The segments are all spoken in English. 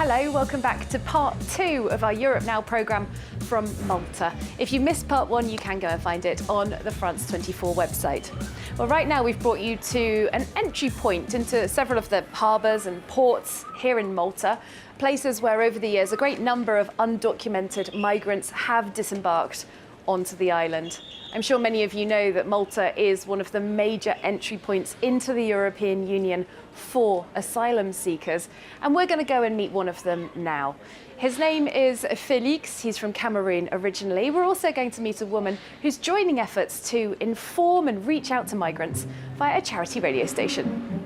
Hello, welcome back to part 2 of our Europe Now programme from Malta. If you missed part 1, you can go and find it on the France 24 website. Well, right now we've brought you to an entry point into several of the harbours and ports here in Malta, places where over the years a great number of undocumented migrants have disembarked onto the island. I'm sure many of you know that Malta is one of the major entry points into the European Union for asylum seekers, and we're going to go and meet one of them now. His name is Felix, he's from Cameroon originally. We're also going to meet a woman who's joining efforts to inform and reach out to migrants via a charity radio station.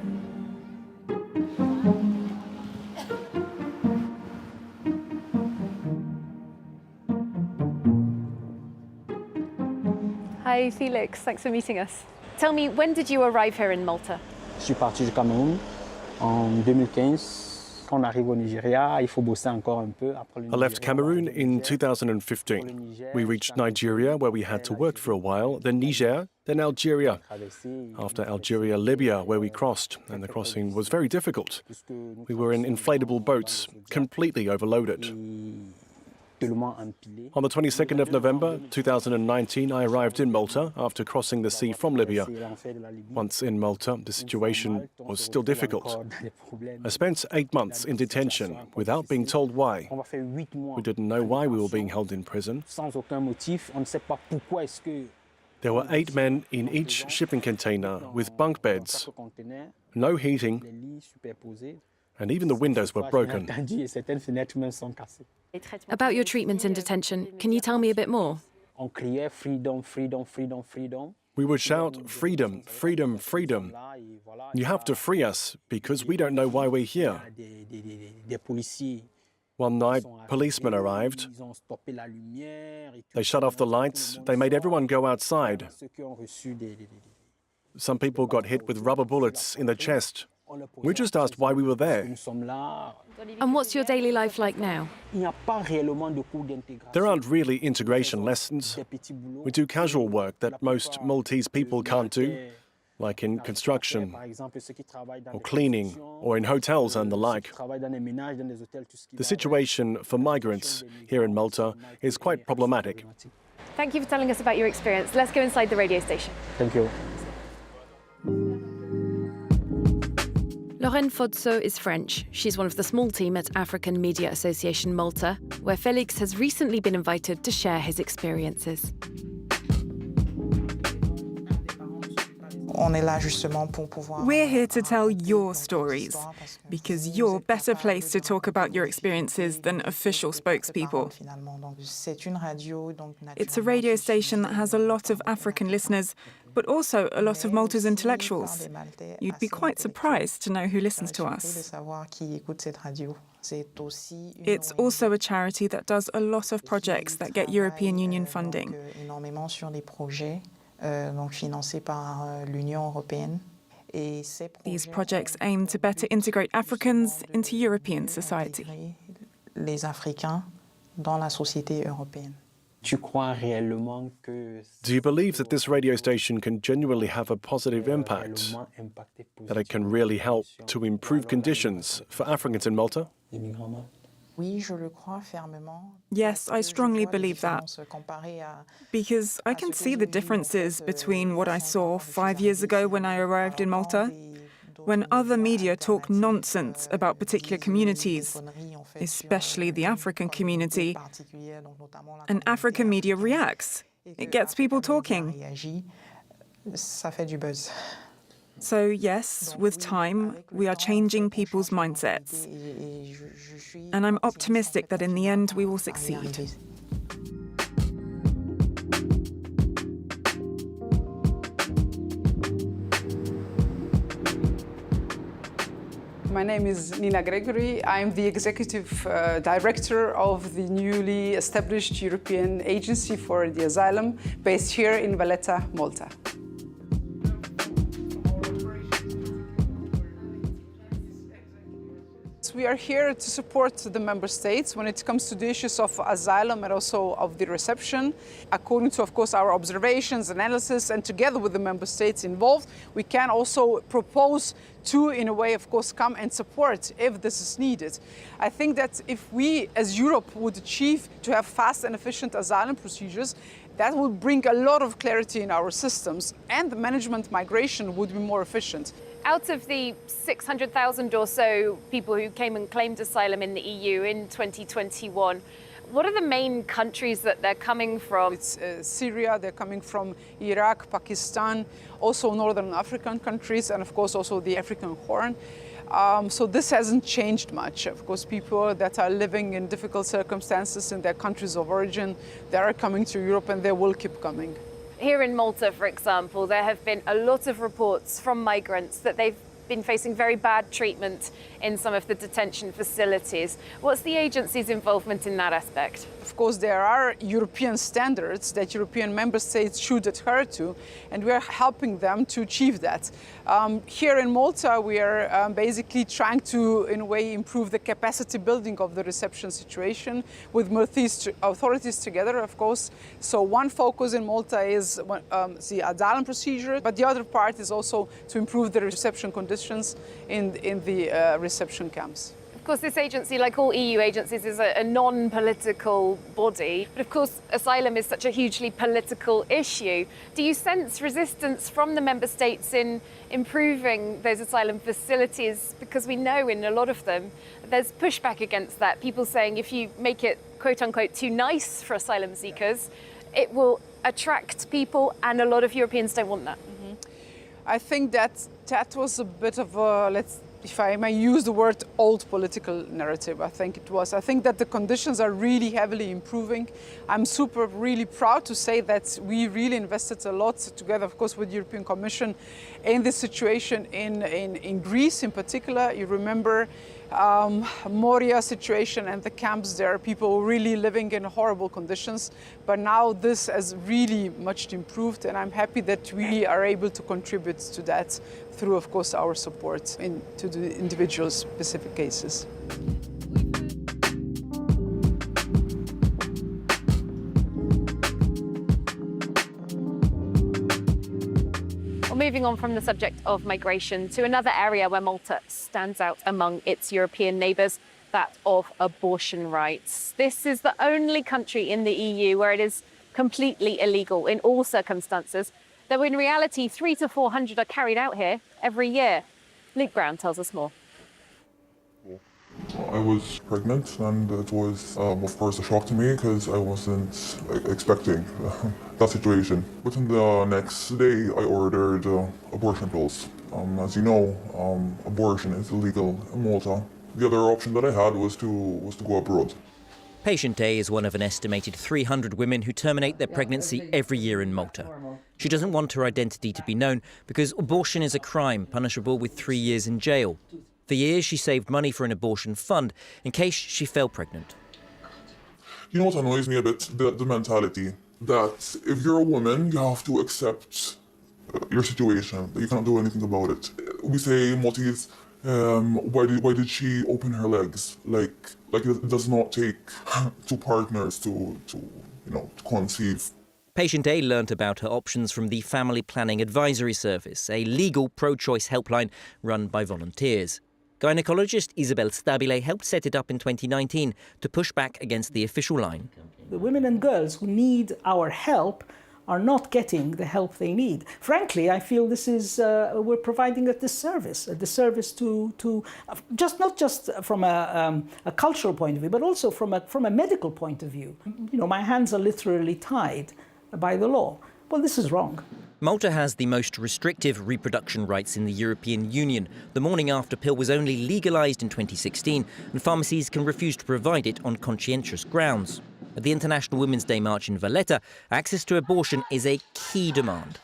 Hi Felix, thanks for meeting us. Tell me, when did you arrive here in Malta? Je suis parti du Cameroun en 2015. Quand on arrive au Nigeria, il faut bosser encore un peu. I left Cameroon in 2015. We reached Nigeria, where we had to work for a while, then Niger, then Algeria. After Algeria, Libya, where we crossed, and the crossing was very difficult. We were in inflatable boats, completely overloaded. On the 22nd of November 2019, I arrived in Malta after crossing the sea from Libya. Once in Malta, the situation was still difficult. I spent 8 months in detention without being told why. We didn't know why we were being held in prison. There were 8 men in each shipping container with bunk beds, no heating, and even the windows were broken. About your treatment in detention, can you tell me a bit more? We would shout, "Freedom, freedom, freedom. You have to free us because we don't know why we're here." One night, policemen arrived. They shut off the lights. They made everyone go outside. Some people got hit with rubber bullets in the chest. We just asked why we were there. And what's your daily life like now? There aren't really integration lessons. We do casual work that most Maltese people can't do, like in construction, or cleaning, or in hotels and the like. The situation for migrants here in Malta is quite problematic. Thank you for telling us about your experience. Let's go inside the radio station. Thank you. Lorraine Fodso is French. She's one of the small team at African Media Association Malta, where Felix has recently been invited to share his experiences. We're here to tell your stories, because you're better placed to talk about your experiences than official spokespeople. It's a radio station that has a lot of African listeners, but also a lot of Malta's intellectuals. You'd be quite surprised to know who listens to us. It's also a charity that does a lot of projects that get European Union funding. These projects aim to better integrate Africans into European society. Do you believe that this radio station can genuinely have a positive impact? That it can really help to improve conditions for Africans in Malta? Yes, I strongly believe that, because I can see the differences between what I saw 5 years ago when I arrived in Malta, when other media talk nonsense about particular communities, especially the African community, and African media reacts. It gets people talking. So yes, with time, we are changing people's mindsets. And I'm optimistic that in the end we will succeed. My name is Nina Gregory. I'm the Executive Director of the newly established European Agency for the Asylum, based here in Valletta, Malta. We are here to support the member states when it comes to the issues of asylum and also of the reception. According to, of course, our observations, analysis, and together with the member states involved, we can also propose to, in a way, of course, come and support if this is needed. I think that if we, as Europe, would achieve to have fast and efficient asylum procedures, that would bring a lot of clarity in our systems, and the management migration would be more efficient. Out of the 600,000 or so people who came and claimed asylum in the EU in 2021, what are the main countries that they're coming from? It's Syria, they're coming from Iraq, Pakistan, also Northern African countries, and of course also the African Horn. So this hasn't changed much. Of course, people that are living in difficult circumstances in their countries of origin, they are coming to Europe and they will keep coming. Here in Malta, for example, there have been a lot of reports from migrants that they've been facing very bad treatment in some of the detention facilities. What's the agency's involvement in that aspect? Of course, there are European standards that European member states should adhere to, and we are helping them to achieve that. Here in Malta, we are basically trying to, in a way, improve the capacity building of the reception situation with Maltese authorities together, of course. So one focus in Malta is the asylum procedure, but the other part is also to improve the reception conditions in the reception camps. Of course, this agency, like all EU agencies, is a non-political body. But of course, asylum is such a hugely political issue. Do you sense resistance from the member states in improving those asylum facilities? Because we know in a lot of them, there's pushback against that. People saying if you make it, quote unquote, too nice for asylum seekers, it will attract people, and a lot of Europeans don't want that. Mm-hmm. I think that was a bit of a, if I may use the word, old political narrative. I think it was. I think that the conditions are really heavily improving. I'm really proud to say that we really invested a lot together, of course, with the European Commission in this situation in Greece in particular. You remember Moria situation and the camps there, people really living in horrible conditions. But now this has really much improved, and I'm happy that we are able to contribute to that through, of course, our support to the individual specific cases. Moving on from the subject of migration to another area where Malta stands out among its European neighbours, that of abortion rights. This is the only country in the EU where it is completely illegal in all circumstances, though in reality 300 to 400 are carried out here every year. Luke Brown tells us more. I was pregnant, and it was, of course, a shock to me because I wasn't expecting that situation. Within the next day, I ordered abortion pills. As you know, abortion is illegal in Malta. The other option that I had was to go abroad. Patient A is one of an estimated 300 women who terminate their pregnancy every year in Malta. She doesn't want her identity to be known because abortion is a crime punishable with 3 years in jail. For years, she saved money for an abortion fund in case she fell pregnant. You know what annoys me a bit? The mentality that if you're a woman, you have to accept your situation, that you can't do anything about it. We say, Maltese, why did she open her legs? Like it does not take two partners to conceive. Patient A learnt about her options from the Family Planning Advisory Service, a legal pro-choice helpline run by volunteers. Gynecologist Isabel Stabile helped set it up in 2019 to push back against the official line. The women and girls who need our help are not getting the help they need. Frankly, I feel this is we're providing a disservice to not just from a cultural point of view, but also from a medical point of view. You know, my hands are literally tied by the law. Well, this is wrong. Malta has the most restrictive reproduction rights in the European Union. The morning after pill was only legalised in 2016, and pharmacies can refuse to provide it on conscientious grounds. At the International Women's Day march in Valletta, access to abortion is a key demand.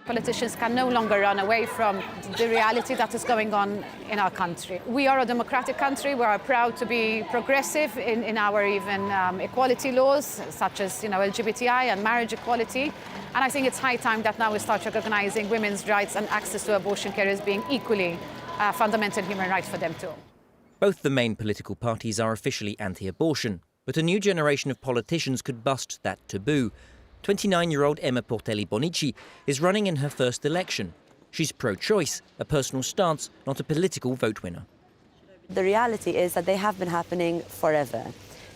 Politicians can no longer run away from the reality that is going on in our country. We are a democratic country. We are proud to be progressive in our even equality laws, such as LGBTI and marriage equality. And I think it's high time that now we start recognizing women's rights and access to abortion care as being equally fundamental human rights for them too. Both the main political parties are officially anti-abortion, but a new generation of politicians could bust that taboo. 29-year-old Emma Portelli Bonici is running in her first election. She's pro-choice, a personal stance, not a political vote winner. The reality is that they have been happening forever.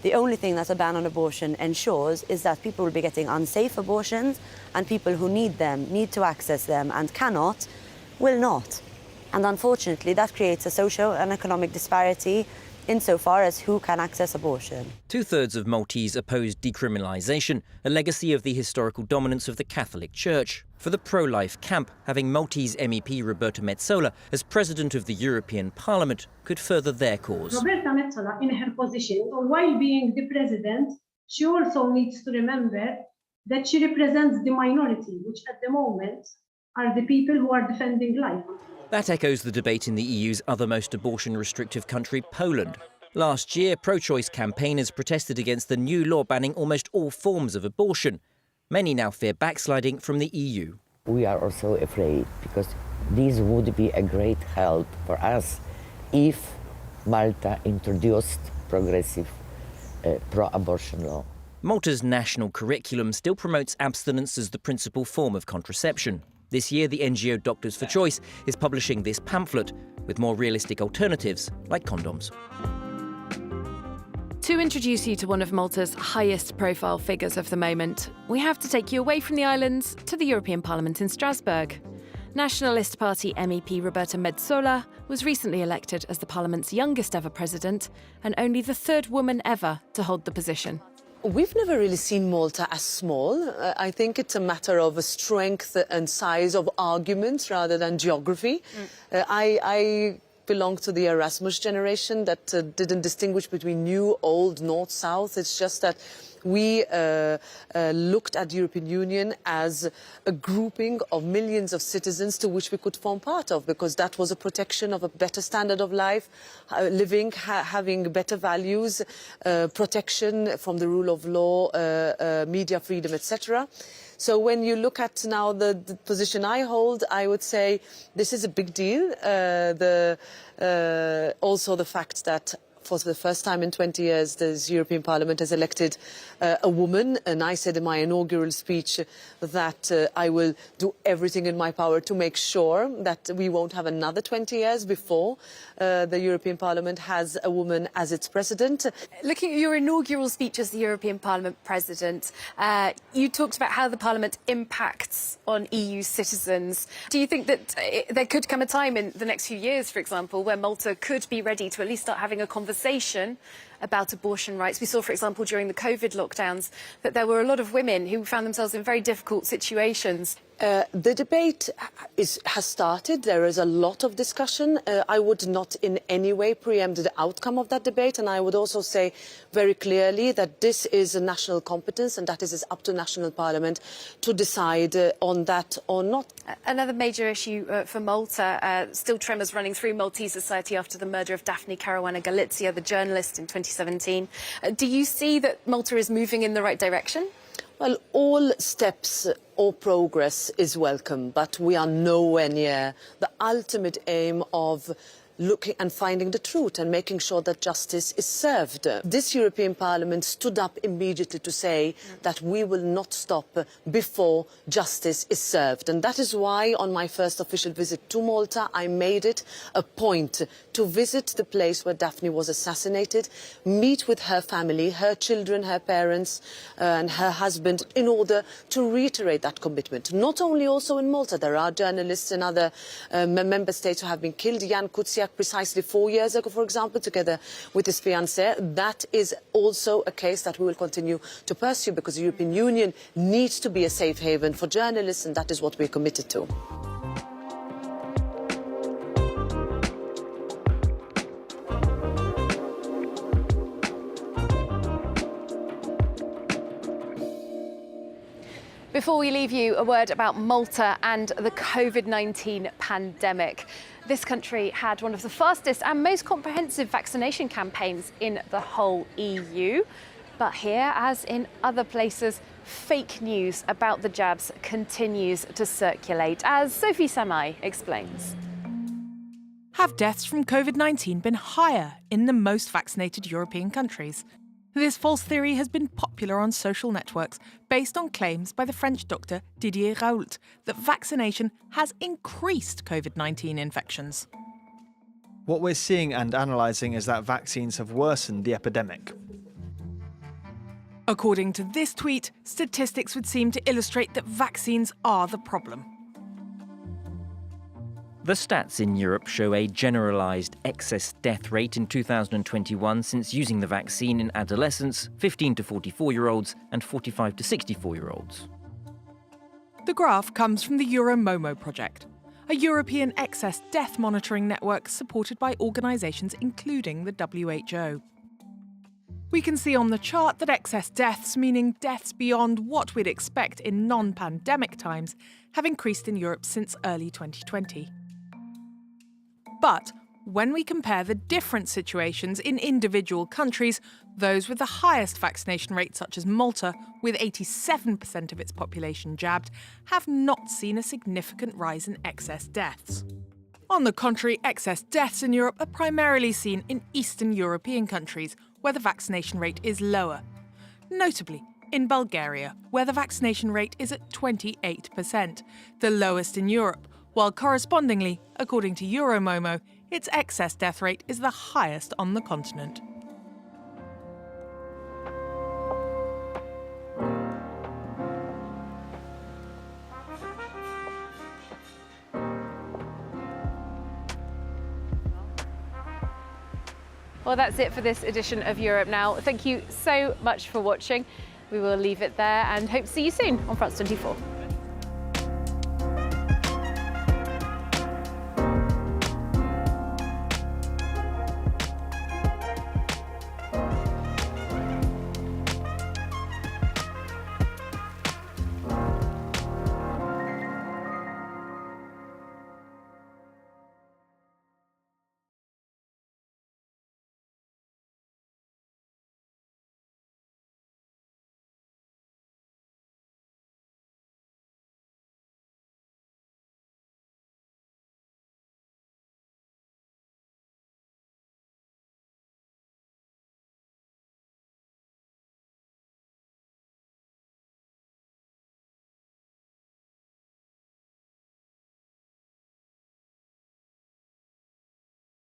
The only thing that a ban on abortion ensures is that people will be getting unsafe abortions, and people who need them, need to access them and cannot, will not. And unfortunately, that creates a social and economic disparity insofar as who can access abortion. Two-thirds of Maltese oppose decriminalisation, a legacy of the historical dominance of the Catholic Church. For the pro-life camp, having Maltese MEP Robert Medsola as president of the European Parliament could further their cause. Roberta Metsola, in her position, while being the president, she also needs to remember that she represents the minority, which at the moment are the people who are defending life. That echoes the debate in the EU's other most abortion-restrictive country, Poland. Last year, pro-choice campaigners protested against the new law banning almost all forms of abortion. Many now fear backsliding from the EU. We are also afraid because this would be a great help for us if Malta introduced progressive pro-abortion law. Malta's national curriculum still promotes abstinence as the principal form of contraception. This year, the NGO Doctors for Choice is publishing this pamphlet with more realistic alternatives, like condoms. To introduce you to one of Malta's highest profile figures of the moment, we have to take you away from the islands to the European Parliament in Strasbourg. Nationalist Party MEP Roberta Medsola was recently elected as the Parliament's youngest ever president and only the third woman ever to hold the position. We've never really seen Malta as small. I think it's a matter of strength and size of arguments rather than geography. I belong to the Erasmus generation that didn't distinguish between new, old, north, south. It's just that we looked at the European Union as a grouping of millions of citizens to which we could form part of, because that was a protection of a better standard of life, living, having better values, protection from the rule of law, media freedom, etc. So when you look at now the position I hold, I would say this is a big deal. Also the fact that for the first time in 20 years, the European Parliament has elected a woman. And I said in my inaugural speech that I will do everything in my power to make sure that we won't have another 20 years before the European Parliament has a woman as its president. Looking at your inaugural speech as the European Parliament president, you talked about how the Parliament impacts on EU citizens. Do you think that there could come a time in the next few years, for example, where Malta could be ready to at least start having a conversation about abortion rights? We saw, for example, during the COVID lockdowns, that there were a lot of women who found themselves in very difficult situations. The debate has started. There is a lot of discussion. I would not in any way preempt the outcome of that debate, and I would also say very clearly that this is a national competence and that it is up to national parliament to decide on that or not. Another major issue for Malta, still tremors running through Maltese society after the murder of Daphne Caruana Galizia, the journalist, in 2017. Do you see that Malta is moving in the right direction? Well, all steps or progress is welcome, but we are nowhere near the ultimate aim of looking and finding the truth and making sure that justice is served. This European Parliament stood up immediately to say that we will not stop before justice is served. And that is why on my first official visit to Malta, I made it a point to visit the place where Daphne was assassinated, meet with her family, her children, her parents and her husband in order to reiterate that commitment. Not only also in Malta, there are journalists in other member states who have been killed. Jan Kuciak precisely 4 years ago, for example, together with his fiancée. That is also a case that we will continue to pursue because the European Union needs to be a safe haven for journalists, and that is what we're committed to. Before we leave you, a word about Malta and the COVID-19 pandemic. This country had one of the fastest and most comprehensive vaccination campaigns in the whole EU. But here, as in other places, fake news about the jabs continues to circulate, as Sophie Samai explains. have deaths from COVID-19 been higher in the most vaccinated European countries? This false theory has been popular on social networks based on claims by the French doctor Didier Raoult that vaccination has increased COVID-19 infections. What we're seeing and analysing is that vaccines have worsened the epidemic. According to this tweet, statistics would seem to illustrate that vaccines are the problem. The stats in Europe show a generalised excess death rate in 2021 since using the vaccine in adolescents, 15 to 44-year-olds and 45 to 64-year-olds. The graph comes from the EuroMOMO project, a European excess death monitoring network supported by organisations including the WHO. We can see on the chart that excess deaths, meaning deaths beyond what we'd expect in non-pandemic times, have increased in Europe since early 2020. But when we compare the different situations in individual countries, those with the highest vaccination rate, such as Malta, with 87% of its population jabbed, have not seen a significant rise in excess deaths. On the contrary, excess deaths in Europe are primarily seen in Eastern European countries, where the vaccination rate is lower. Notably, in Bulgaria, where the vaccination rate is at 28%, the lowest in Europe, while correspondingly, according to EuroMOMO, its excess death rate is the highest on the continent. Well, that's it for this edition of Europe Now. Thank you so much for watching. We will leave it there and hope to see you soon on France 24.